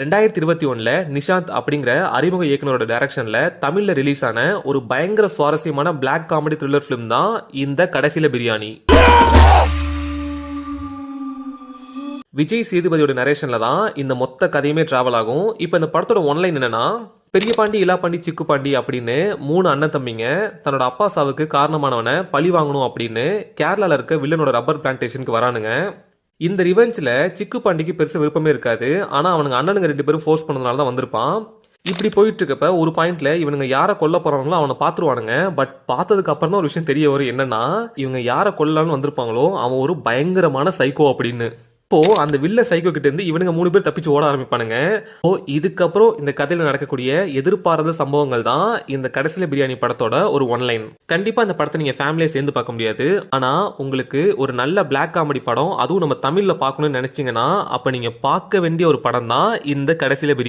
2021ல நிஷாந்த் அப்படிங்கிற அறிமுக இயக்குனரோட டைரக்ஷன்ல தமிழ்ல ரிலீஸ் ஆன ஒரு பயங்கர சுவாரஸ்யமான பிளாக் காமெடி த்ரில்லர் ஃபிலிம் தான் இந்த கடைசியில பிரியாணி. விஜய் சேதுபதியோட நரேஷன்ல தான் இந்த மொத்த கதையுமே டிராவல் ஆகும். இப்போ இந்த படத்தோட ஒன்லைன் என்னன்னா, பெரிய பாண்டி, இலா பாண்டி, சிக்கு பாண்டி அப்படின்னு 3 அண்ணன் தம்பிங்க தன்னோட அப்பா சாவுக்கு காரணமானவனை பழி வாங்கணும் அப்படின்னு கேரளால இருக்க வில்லனோட ரப்பர் பிளான்டேஷனுக்கு வரானுங்க. இந்த ரிவெஞ்சில் சிக்கு பாண்டிக்கு பெருசா விருப்பமே இருக்காது. ஆனா அவனுங்க அண்ணனுங்க 2 பேரும் ஃபோர்ஸ் பண்ணதுனால தான் வந்திருப்பான். இப்படி போயிட்டு இருக்கப்ப ஒரு பாயிண்ட்ல இவனுங்க யாரை கொல்ல போறாங்களோ அவனை பாத்துருவானுங்க. பட் பார்த்ததுக்கு அப்புறம் தான் ஒரு விஷயம் தெரிய வரும். என்னன்னா, இவங்க யாரை கொல்லலாம்னு வந்திருப்பாங்களோ அவன் ஒரு பயங்கரமான சைக்கோ அப்படின்னு. இப்போ அந்த வில்ல சைக்கோ கிட்ட இருந்து இவனுங்க 3 பேர் தப்பிச்சு ஓட ஆரம்பிப்பானுங்க. இப்போ இதுக்கப்புறம் இந்த கதையில நடக்கக்கூடிய எதிர்பாராத சம்பவங்கள் தான் இந்த கடைசியில பிரியாணி படத்தோட ஒரு ஒன்லைன். கண்டிப்பா இந்த படத்தை நீங்க ஃபேமிலியா சேர்ந்து பார்க்க முடியாது. ஆனா உங்களுக்கு ஒரு நல்ல பிளாக் காமெடி படம், அதுவும் நம்ம தமிழ்ல பார்க்கணும்னு நினைச்சீங்கன்னா அப்ப நீங்க பார்க்க வேண்டிய ஒரு படம் தான் இந்த கடைசியில பிரியாணி.